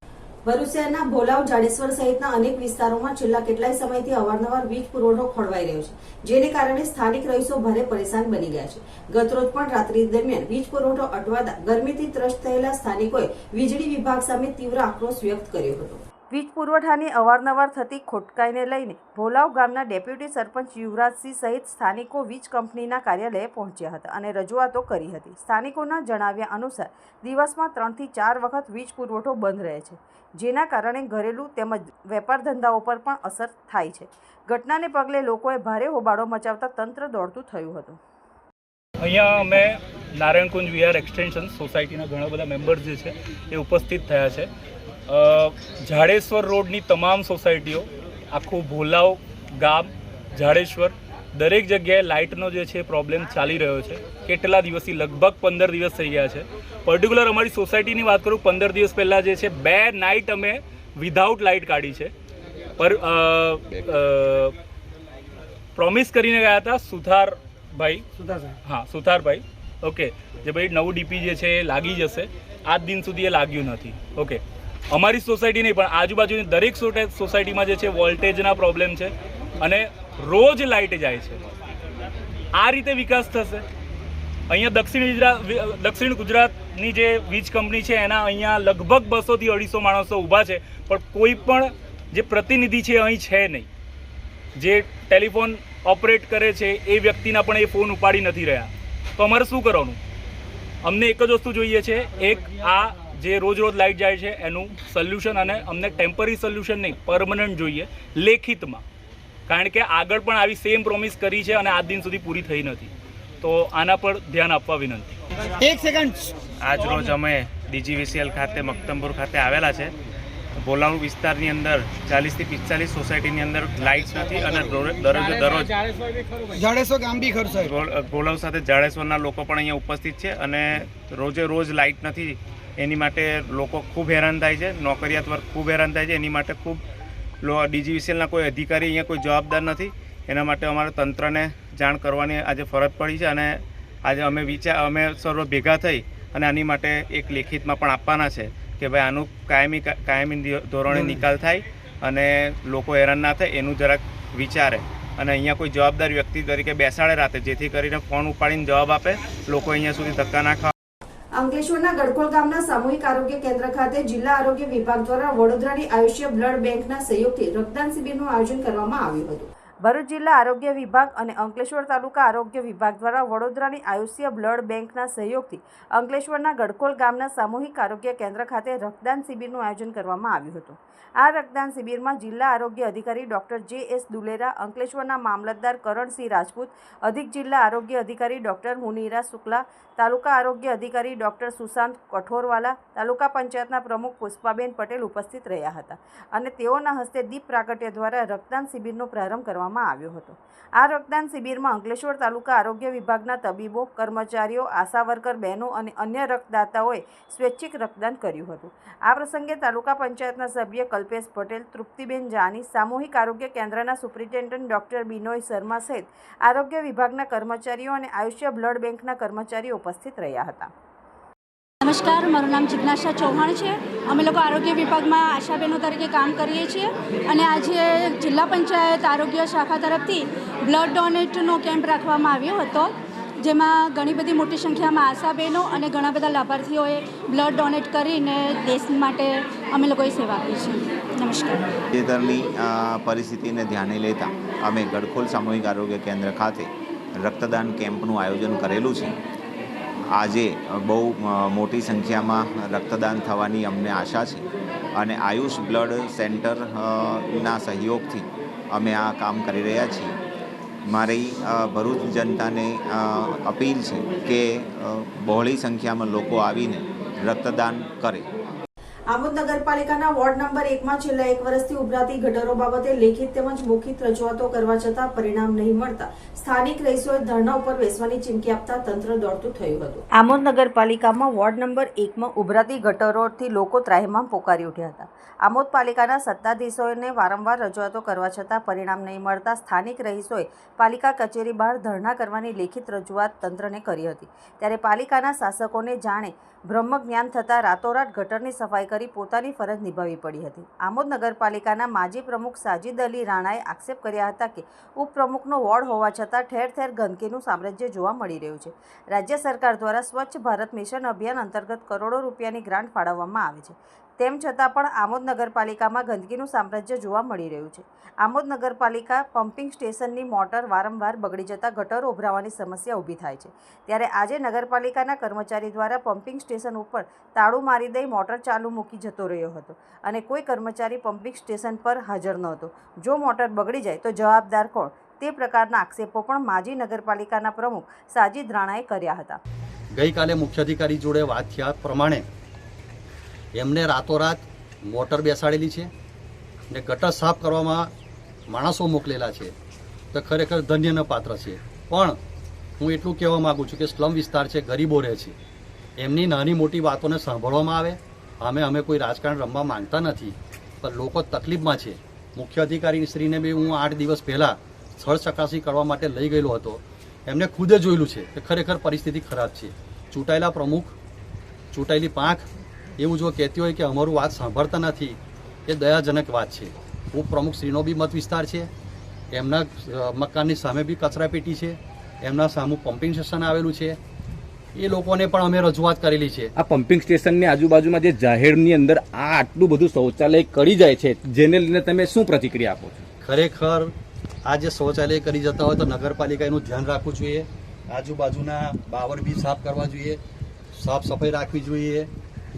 A: Bharuch શહેરના ભોલાવ, જાડેશ્વર સહિતના અનેક વિસ્તારોમાં છેલ્લા કેટલાય સમયથી અવારનવાર વીજ પુરવઠો ખોરવાઈ રહ્યો છે, જેને કારણે સ્થાનિક રહીશો ભારે પરેશાન બની ગયા છે. ગતરોજ પણ રાત્રિ દરમિયાન વીજ પુરવઠો અટવાતા ગરમીથી ત્રસ્ત થયેલા સ્થાનિકોએ વીજળી વિભાગ સામે તીવ્ર આક્રોશ વ્યક્ત કર્યો હતો. વીજ પુરવઠાની અવારનવાર થતી ખોટકાઈને લઈને ભોલાવ ગામના ડેપ્યુટી સરપંચ યુવરાજસિંહ સહિત સ્થાનિકો વીજ કંપનીના કાર્યાલયે પહોંચ્યા હતા અને રજૂઆતો કરી હતી. સ્થાનિકોના જણાવ્યા અનુસાર દિવસમાં 3 થી 4 વખત વીજ પુરવઠો બંધ રહે છે, જેના કારણે ઘરેલું તેમજ વેપાર ધંધાઓ પર પણ અસર થાય છે. ઘટનાને પગલે લોકોએ ભારે હોબાળો મચાવતા તંત્ર દોડતું થયું હતું.
L: અહીંયા અમે નારાયણકુંજ વિહાર એક્સટેન્શન સોસાયટીના ઘણા બધા મેમ્બર્સ જે છે એ ઉપસ્થિત થયા છે. જાડેશ્વર રોડની તમામ સોસાયટીઓ, આખું ભોલાવ ગામ, જાડેશ્વર, દરેક જગ્યાએ લાઇટનો જે છે પ્રોબ્લેમ ચાલી રહ્યો છે. કેટલા દિવસથી, લગભગ 15 દિવસ થઈ ગયા છે. પર્ટિક્યુલર અમારી સોસાયટીની વાત કરું, 15 દિવસ પહેલાં જે છે 2 નાઇટ અમે વિધાઉટ લાઇટ કાઢી છે. પર પ્રોમિસ કરીને ગયા હતા સુથારભાઈ, સુથારભાઈ, ઓકે, જે ભાઈ નવું ડીપી જે છે એ લાગી જશે. આજ દિન સુધી એ લાગ્યું નથી. ઓકે, અમારી સોસાયટી નહીં પણ આજુબાજુની દરેક સોસાયટીમાં જે છે વોલ્ટેજના પ્રોબ્લેમ છે અને રોજ લાઇટ જાય છે. આ રીતે વિકાસ થશે? અહીંયા દક્ષિણ ગુજરાતની જે વીજ કંપની છે એના અહીંયા લગભગ 200 થી 250 માણસો ઊભા છે, પણ કોઈ પણ જે પ્રતિનિધિ છે અહીં છે નહીં. જે ટેલિફોન ઓપરેટ કરે છે એ વ્યક્તિના પણ એ ફોન ઉપાડી નથી રહ્યા. તો અમારે શું કરવાનું? અમને એક જ વસ્તુ જોઈએ છે, એક આ જે રોજ લાઇટ જાય છે એનું સોલ્યુશન, અને અમને ટેમ્પરરી સોલ્યુશન નહીં, પરમનન્ટ જોઈએ લેખિતમાં. કારણ કે આગળ પણ આવી સેમ પ્રોમિસ કરી છે અને આજ દિન સુધી પૂરી થઈ નથી. તો આના પર ધ્યાન આપવા વિનંતી.
M: એક સેકન્ડ.
N: આજ રોજ અમે DGVCL ખાતે મક્તમપુર ખાતે આવેલા છે. ભોલાવ વિસ્તારની અંદર 40 થી 45 સોસાયટીની અંદર લાઇટ્સ નથી અને દરરોજ
M: જાડેશ્વર ગામ બી ખરું.
N: ભોલાવ સાથે જાડેશ્વરના લોકો પણ અહીંયા ઉપસ્થિત છે અને રોજ લાઇટ નથી. એની માટે લોકો ખૂબ હેરાન થાય છે, નોકરિયાત વર્ગ ખૂબ હેરાન થાય છે. એની માટે ખૂબ DGVCLના કોઈ અધિકારી અહીંયા કોઈ જવાબદાર નથી. એના માટે અમારે તંત્રને જાણ કરવાની આજે ફરજ પડી છે અને આજે અમે સર્વ ભેગા થઈ અને આની માટે એક લેખિતમાં પણ આપવાના છે કે ભાઈ આનું કાયમી ધોરણે નિકાલ થાય અને લોકો હેરાન ના થાય એનું જરાક વિચારે અને અહીંયા કોઈ જવાબદાર વ્યક્તિ તરીકે બેસાડે રાતે, જેથી કરીને ફોન ઉપાડીને જવાબ આપે. લોકો અહીંયા સુધી ધક્કા ના ખાય.
A: અંકલેશ્વરના ગડખોલ ગામના સામૂહિક આરોગ્ય કેન્દ્ર ખાતે જિલ્લા આરોગ્ય વિભાગ દ્વારા વડોદરાની આયુષ્ય બ્લડ બેંકના સહયોગથી રક્તદાન શિબિરનું આયોજન કરવામાં આવ્યું હતું. ભરૂચ જિલ્લા આરોગ્ય વિભાગ અને અંકલેશ્વર તાલુકા આરોગ્ય વિભાગ દ્વારા વડોદરાની આયુષ્ય બ્લડ બેંકના સહયોગથી અંકલેશ્વરના ગડખોલ ગામના સામૂહિક આરોગ્ય કેન્દ્ર ખાતે રક્તદાન શિબિરનું આયોજન કરવામાં આવ્યું હતું. આ રક્તદાન શિબિરમાં જિલ્લા આરોગ્ય અધિકારી ડોક્ટર JS દુલેરા, અંકલેશ્વરના મામલતદાર કરણસિંહ રાજપૂત, અધિક જિલ્લા આરોગ્ય અધિકારી ડોક્ટર મુનીરા શુક્લા, તાલુકા આરોગ્ય અધિકારી ડોક્ટર સુશાંત કઠોરવાલા, તાલુકા પંચાયતના પ્રમુખ પુષ્પાબેન પટેલ ઉપસ્થિત રહ્યા હતા અને તેઓના હસ્તે દીપ પ્રાગટ્ય દ્વારા રક્તદાન શિબિરનો પ્રારંભ કરવામાં આવ્યો હતો. આ રક્તદાન શિબિરમાં અંકલેશ્વર તાલુકા આરોગ્ય વિભાગના તબીબો, કર્મચારીઓ, આશા વર્કર બહેનો અને અન્ય રક્તદાતાઓએ સ્વૈચ્છિક રક્તદાન કર્યું હતું. આ પ્રસંગે તાલુકા પંચાયતના સભ્ય કલ્પેશ પટેલ, તૃપ્તિબેન જાની, સામૂહિક આરોગ્ય કેન્દ્રના સુપ્રિન્ટેન્ડન્ટ ડોક્ટર બિનોય શર્મા સહિત આરોગ્ય વિભાગના કર્મચારીઓ અને આયુષ્ય બ્લડ બેંકના કર્મચારીઓ ઉપસ્થિત રહ્યા હતા.
O: નમસ્કાર, મારું નામ જિજ્ઞાસા ચૌહાણ છે. અમે લોકો આરોગ્ય વિભાગમાં આશાબહેનો તરીકે કામ કરીએ છીએ અને આજે જિલ્લા પંચાયત આરોગ્ય શાખા તરફથી બ્લડ ડોનેટનો કેમ્પ રાખવામાં આવ્યો હતો, જેમાં ઘણી બધી મોટી સંખ્યામાં આશાબહેનો અને ઘણા બધા લાભાર્થીઓએ બ્લડ ડોનેટ કરીને દેશ માટે અમે લોકોએ સેવા આપી છે. નમસ્કાર.
P: તાજેતરની પરિસ્થિતિને ધ્યાને લેતા અમે ગડખોલ સામૂહિક આરોગ્ય કેન્દ્ર ખાતે રક્તદાન કેમ્પનું આયોજન કરેલું છે. આજે બહુ મોટી સંખ્યામાં રક્તદાન થવાની અમને આશા છે અને આયુષ બ્લડ સેન્ટરના સહયોગથી અમે આ કામ કરી રહ્યા છીએ. મારી ભરૂચ જનતાને અપીલ છે કે બહોળી સંખ્યામાં લોકો આવીને રક્તદાન કરે.
A: આમોદ નગરપાલિકાના વોર્ડ નંબર 1માં છેલ્લા 1 વર્ષથી ઉભરાતી ગટરો બાબતે લેખિત તેમજ મૌખિક રજૂઆતો કરવા છતાં પરિણામ નહીં મળતા સ્થાનિક રહીશોએ ધરણા ઉપર બેસવાની ચીમકી આપતા તંત્ર દોડતું થયું હતું. આમોદ નગરપાલિકામાં વોર્ડ નંબર 1માં ઉભરાતી ગટરોથી લોકો ત્રાહિમામ પોકારી ઉઠ્યા હતા. આમોદ પાલિકાના સત્તાધીશોને વારંવાર રજૂઆતો કરવા છતાં પરિણામ નહીં મળતા સ્થાનિક રહીશોએ પાલિકા કચેરી બહાર ધરણા કરવાની લેખિત રજૂઆત તંત્રને કરી હતી. ત્યારે પાલિકાના શાસકોને જાણે બ્રહ્મજ્ઞાન થતાં રાતોરાત ગટરની સફાઈ કરી પોતાની ફરજ નિભાવવી પડી હતી. આમોદ નગરપાલિકાના માજી પ્રમુખ સાજિદ અલી રાણાએ આક્ષેપ કર્યા હતા કે ઉપપ્રમુખનો વોર્ડ હોવા છતાં ઠેર ઠેર ગંદકીનું સામ્રાજ્ય જોવા મળી રહ્યું છે. રાજ્ય સરકાર દ્વારા સ્વચ્છ ભારત મિશન અભિયાન અંતર્ગત કરોડો રૂપિયાની ગ્રાન્ટ ફાળવવામાં આવે છે, તેમ છતાં પણ આમોદ નગરપાલિકામાં ગંદકીનું સામ્રાજ્ય જોવા મળી રહ્યું છે. આમોદ નગરપાલિકા પમ્પિંગ સ્ટેશનની મોટર વારંવાર બગડી જતાં ગટરો ઉભરાવાની સમસ્યા ઊભી થાય છે. ત્યારે આજે નગરપાલિકાના કર્મચારી દ્વારા પમ્પિંગ સ્ટેશન ઉપર તાળું મારી દઈ મોટર ચાલુ મૂકી જતો રહ્યો હતો અને કોઈ કર્મચારી પમ્પિંગ સ્ટેશન પર હાજર નહોતો. જો મોટર બગડી જાય તો જવાબદાર કોણ? તે પ્રકારના આક્ષેપો પણ માજી નગરપાલિકાના પ્રમુખ સાજિદ રાણાએ કર્યા હતા.
Q: ગઈકાલે મુખ્ય અધિકારી જોડે વાત થયા પ્રમાણે એમને રાતોરાત મોટર બેસાડેલી છે ને ગટર સાફ કરવામાં માણસો મોકલેલા છે, તો ખરેખર ધન્યના પાત્ર છે. પણ હું એટલું કહેવા માગું છું કે સ્લમ વિસ્તાર છે, ગરીબો રહે છે, એમની નાની મોટી વાતોને સાંભળવામાં આવે. અમે કોઈ રાજકારણ રમવા માંગતા નથી, પણ લોકો તકલીફમાં છે. મુખ્ય અધિકારીશ્રીને બી હું 8 દિવસ પહેલાં સ્થળ ચકાસણી કરવા માટે લઈ ગયેલો હતો. એમને ખુદે જોયેલું છે કે ખરેખર પરિસ્થિતિ ખરાબ છે. ચૂંટાયેલા પ્રમુખ, ચૂંટાયેલી પાંખ એવું જો કહેતી હોય કે અમારું વાત સાંભળતા નથી, એ દયાજનક વાત છે. ઉપપ્રમુખશ્રીનો બી મત વિસ્તાર છે, એમના મકાનની સામે બી કચરાપેટી છે, એમના સામું પમ્પિંગ સ્ટેશન આવેલું છે, એ લોકોને પણ અમે રજૂઆત કરેલી છે.
R: આ પમ્પિંગ સ્ટેશનની આજુબાજુમાં જે જાહેરની અંદર આ આટલું બધું શૌચાલય કરી જાય છે, જેને લઈને તમે શું પ્રતિક્રિયા આપો છો?
Q: ખરેખર આ જે શૌચાલય કરી જતા હોય તો નગરપાલિકા એનું ધ્યાન રાખવું જોઈએ. આજુબાજુના બાવર બી સાફ કરવા જોઈએ, સાફ સફાઈ રાખવી જોઈએ.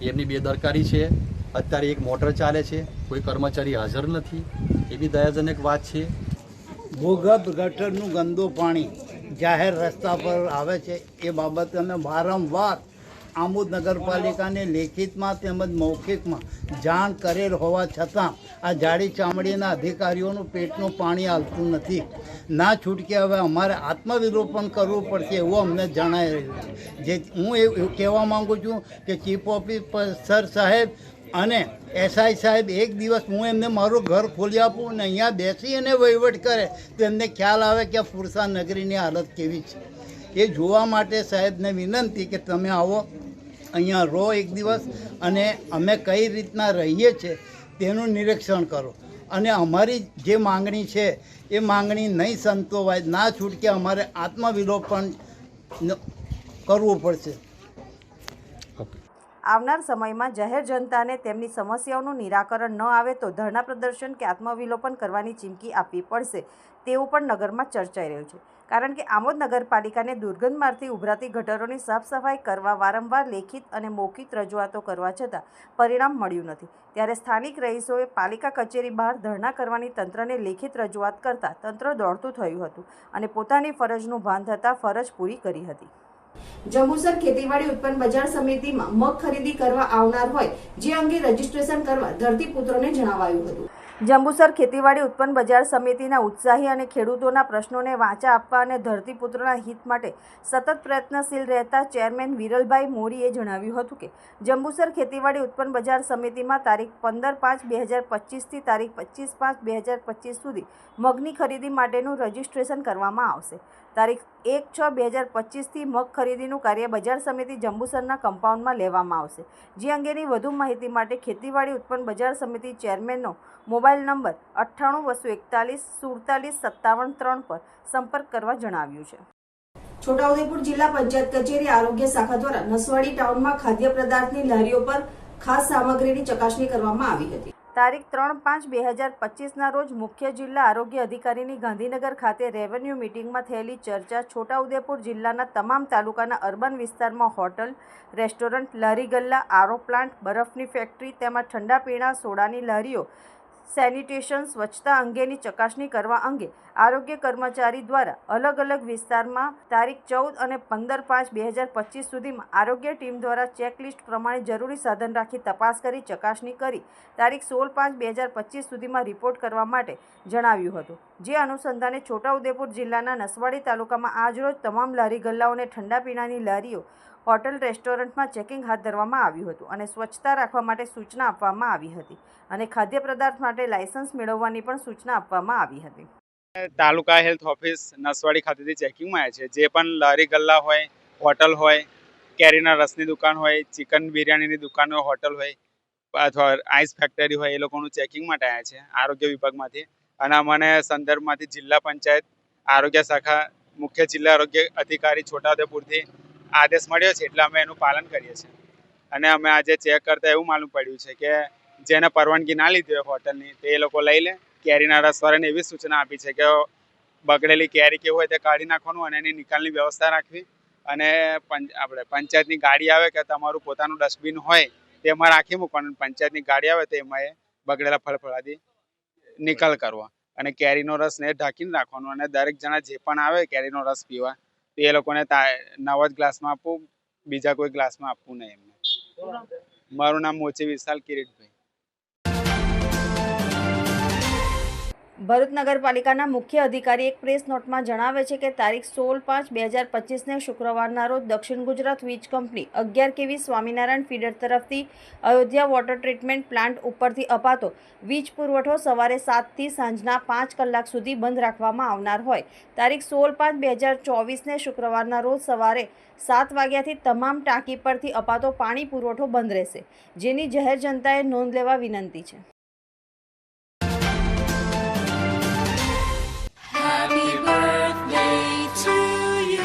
Q: એમની બેદરકારી છે. અત્યારે એક મોટર ચાલે છે, કોઈ કર્મચારી હાજર નથી, એ બી દયાજનક વાત છે.
S: ભૂગર્ભ ગટરનું ગંદુ પાણી જાહેર રસ્તા પર આવે છે, એ બાબતે અમે વારંવાર આમોદ નગરપાલિકાને લેખિતમાં તેમજ મૌખિકમાં જાણ કરેલ હોવા છતાં આ જાડી ચામડીના અધિકારીઓનું પેટનું પાણી હાલતું નથી. ના છૂટકે હવે અમારે આત્મવિલોપન કરવું પડશે એવું અમને જણાઈ રહ્યું છે. જે હું એવું કહેવા માગું છું કે ચીફ ઓફિસર સાહેબ અને એસઆઈ સાહેબ એક દિવસ હું એમને મારું ઘર ખોલી આપું અને અહીંયા બેસી અને વહીવટ કરે તો એમને ખ્યાલ આવે કે આ પુરસા નગરીની હાલત કેવી છે. એ જોવા માટે સાહેબને વિનંતી કે તમે આવો, અહીંયા રહો એક દિવસ અને અમે કઈ રીતના રહીએ છીએ તેનું નિરીક્ષણ કરો અને અમારી જે માંગણી છે એ માંગણી નહીં સંતોવાય, ના છૂટકે અમારે આત્મવિલોપન કરવું પડશે.
A: આવનાર સમયમાં જાહેર જનતાને તેમની સમસ્યાઓનું નિરાકરણ ન આવે તો ધરણા પ્રદર્શન કે આત્મવિલોપન કરવાની ચીમકી આપવી પડશે તેવું પણ નગરમાં ચર્ચાઈ રહ્યું છે. કારણ કે આમોદ નગરપાલિકાને દુર્ગંધમાંથી ઉભરાતી ગટરોની સાફ સફાઈ કરવા વારંવાર લેખિત અને મૌખિક રજૂઆતો કરવા છતાં પરિણામ મળ્યું નથી. ત્યારે સ્થાનિક રહીશોએ પાલિકા કચેરી બહાર ધરણા કરવાની તંત્રને લેખિત રજૂઆત કરતા તંત્ર દોડતું થયું હતું અને પોતાની ફરજનું ભાન થતાં ફરજ પૂરી કરી હતી. જંબુસર ખેતીવાડી ઉત્પન્ન બજાર સમિતિમાં મગ ખરીદી કરવા આવનાર હોય જે અંગે રજીસ્ટ્રેશન કરવા ધરતીપુત્રોને જણાવાયું હતું. જંબુસર ખેતીવાડી ઉત્પન્ન બજાર સમિતિના ઉત્સાહી અને ખેડૂતોના પ્રશ્નોને વાચા આપવા અને ધરતીપુત્રોના હિત માટે સતત પ્રયત્નશીલ રહેતા ચેરમેન વિરલભાઈ મોરીએ જણાવ્યું હતું કે જંબુસર ખેતીવાડી ઉત્પન્ન બજાર સમિતિમાં તારીખ 15/5/2025 થી તારીખ 25/5/2025 સુધી મગની ખરીદી માટેનું રજીસ્ટ્રેશન કરવામાં આવશે. તારીખ 1/6/2025 થી મગ ખરીદીનું કાર્ય બજાર સમિતિ જંબુસરના કમ્પાઉન્ડમાં લેવામાં આવશે. જે અંગેની વધુ માહિતી માટે ખેતીવાડી ઉત્પન્ન બજાર સમિતિ ચેરમેનનો મોબાઈલ નંબર 98-241-47-57-3 પર સંપર્ક કરવા જણાવ્યું છે. છોટાઉદેપુર જિલ્લા પંચાયત કચેરી આરોગ્ય શાખા દ્વારા નસવાડી ટાઉનમાં ખાદ્ય પદાર્થની લારીઓ પર ખાસ સામગ્રીની ચકાસણી કરવામાં આવી હતી. તારીખ 3/5/2025ના રોજ મુખ્ય જિલ્લા આરોગ્ય અધિકારીની ગાંધીનગર ખાતે રેવન્યુ મિટિંગમાં થયેલી ચર્ચા છોટાઉદેપુર જિલ્લાના તમામ તાલુકાના અર્બન વિસ્તારમાં હોટલ, રેસ્ટોરન્ટ, લારી ગલ્લા, આરો પ્લાન્ટ, બરફની ફેક્ટરી તેમજ ઠંડા પીણા સોડાની લારીઓ સેનિટેશન સ્વચ્છતા અંગેની ચકાસણી કરવા અંગે આરોગ્ય કર્મચારી દ્વારા અલગ અલગ વિસ્તારમાં તારીખ 14 અને 15/5/2025 સુધીમાં આરોગ્ય ટીમ દ્વારા ચેકલિસ્ટ પ્રમાણે જરૂરી સાધન રાખી તપાસ કરી ચકાસણી કરી તારીખ 16/5/2025 સુધીમાં રિપોર્ટ કરવા માટે જણાવ્યું હતું. જે અનુસંધાને છોટાઉદેપુર જિલ્લાના નસવાડી તાલુકામાં આજરોજ તમામ લારી ગલ્લાઓને ઠંડા પીણાની લારીઓ, હોટલ, રેસ્ટોરન્ટમાં ચેકિંગ હાથ ધરવામાં આવ્યું હતું અને સ્વચ્છતા રાખવા માટે સૂચના આપવામાં આવી હતી અને ખાદ્ય પદાર્થ માટે લાયસન્સ મેળવવાની પણ સૂચના આપવામાં આવી હતી.
T: તાલુકા હેલ્થ ઓફિસ નસવાડી ખાતેથી ચેકિંગમાં આવ્યા છે. જે પણ લારી ગલ્લા હોય, હોટલ હોય, કેરીના રસની દુકાન હોય, ચિકન બિરયાનીની દુકાન હોય, હોટલ હોય અથવા આઈસ ફેક્ટરી હોય, એ લોકોનું ચેકિંગ માટે આવ્યા છે આરોગ્ય વિભાગમાંથી. અને અમને સંદર્ભમાંથી જિલ્લા પંચાયત આરોગ્ય શાખા મુખ્ય જિલ્લા આરોગ્ય અધિકારી છોટાઉદેપુરથી આદેશ મળ્યો છે એટલે અમે એનું પાલન કરીએ છીએ. અને અમે આજે ચેક કરતા એવું માલુમ પડ્યું છે કે જેને પરવાનગી ના લીધી હોય હોટલની તે એ લોકો લઈ લે. કેરીના રસવાળાને એવી સૂચના આપી છે કે બગડેલી કેરી કેવું હોય તે કાઢી નાખવાનું અને એની નિકાલની વ્યવસ્થા રાખવી. અને આપણે પંચાયતની ગાડી આવે કે તમારું પોતાનું ડસ્ટબિન હોય તેમાં રાખી મૂકવાનું. પંચાયતની ગાડી આવે તો એમાં બગડેલા ફળફળાદી નિકાલ કરવો અને કેરીનો રસ ને ઢાંકીને રાખવાનો. અને દરેક જણા જે પણ આવે કેરીનો રસ પીવા તો એ લોકોને નવા જ ગ્લાસમાં આપવું, બીજા કોઈ ગ્લાસમાં આપવું નહીં એમને. મારું નામ મોચી વિશાલ કિરીટભાઈ.
A: ભરૂચ નગરપાલિકાના મુખ્ય અધિકારી એક પ્રેસ નોટમાં જણાવે છે કે તારીખ 16/5/2025ને શુક્રવારના રોજ દક્ષિણ ગુજરાત વીજ કંપની 11 kV સ્વામિનારાયણ ફીડર તરફથી અયોધ્યા વોટર ટ્રીટમેન્ટ પ્લાન્ટ ઉપરથી અપાતો વીજ પુરવઠો સવારે 7 થી સાંજના 5 કલાક સુધી બંધ રાખવામાં આવનાર હોય. તારીખ 16/5/2024ને શુક્રવારના રોજ સવારે 7 વાગ્યાથી તમામ ટાંકી પરથી અપાતો પાણી પુરવઠો બંધ રહેશે, જેની જાહેર જનતાએ નોંધ લેવા વિનંતી છે.
U: Happy birthday to you.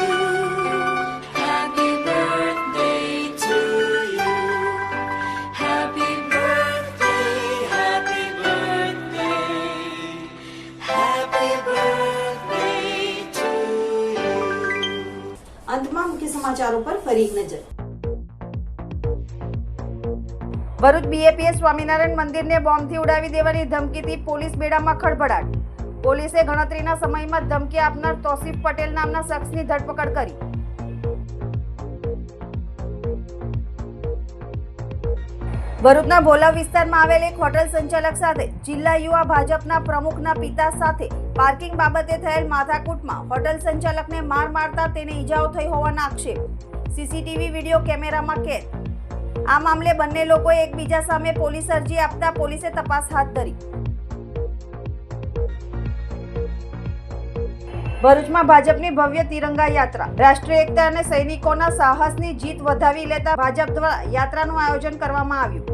A: સમાચારો પર ફરી એક નજર. ભરૂચ બીએપીએસ સ્વામિનારાયણ મંદિરને બોમ્બથી ઉડાવી દેવાની ધમકીથી પોલીસ બેડામાં ખળભળાટ. પોલીસે ગણતરીના સમયમાં ધમકી આપનાર તોસીફ પટેલ નામના શખ્સની ધરપકડ કરી. ભરૂચના ભોલા વિસ્તારમાં આવેલ એક હોટલ સંચાલક સાથે જિલ્લા યુવા ભાજપના પ્રમુખના પિતા સાથે પાર્કિંગ બાબતે થયેલ માથાકૂટમાં હોટલ સંચાલકને માર મારતા તેને ઈજાઓ થઈ હોવાના આક્ષેપ. સીસીટીવી વિડીયો કેમેરામાં કેદ. આ મામલે બંને લોકોએ એકબીજા સામે પોલીસ અરજી આપતા પોલીસે તપાસ હાથ ધરી. ભરૂચમાં ભાજપની ભવ્ય તિરંગા યાત્રા. રાષ્ટ્રીય એકતા અને સૈનિકોના સાહસની જીત વધાવી લેતા ભાજપ દ્વારા યાત્રાનું આયોજન કરવામાં આવ્યું.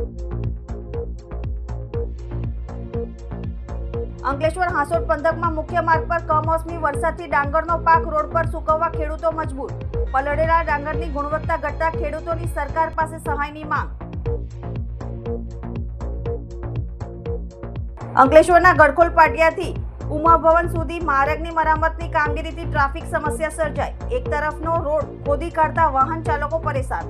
A: અંકલેશ્વર હાંસોટ પંથકમાં મુખ્ય માર્ગ પર કમોસમી વરસાદથી ડાંગરનો પાક રોડ પર સૂકવવા ખેડૂતો મજબૂર. પલળેલા ડાંગરની ગુણવત્તા ઘટતા ખેડૂતોની સરકાર પાસે સહાયની માંગ. અંકલેશ્વરના ગડખોલ પાટિયાથી ઉમા ભવન સુધી માર્ગની મરામતની કામગીરીથી ટ્રાફિક સમસ્યા સર્જાઈ. એક તરફનો રોડ ખોદી કાઢતા વાહન ચાલકો પરેશાન.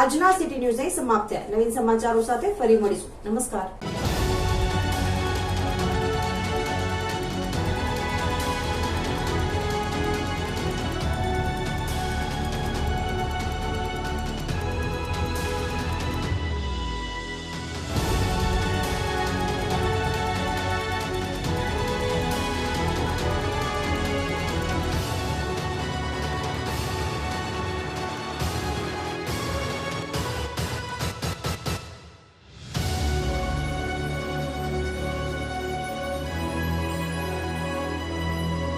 A: આજના સિટી ન્યૂઝ અહીં સમાપ્ત થયા. નવીન સમાચારો સાથે ફરી મળીશું. નમસ્કાર.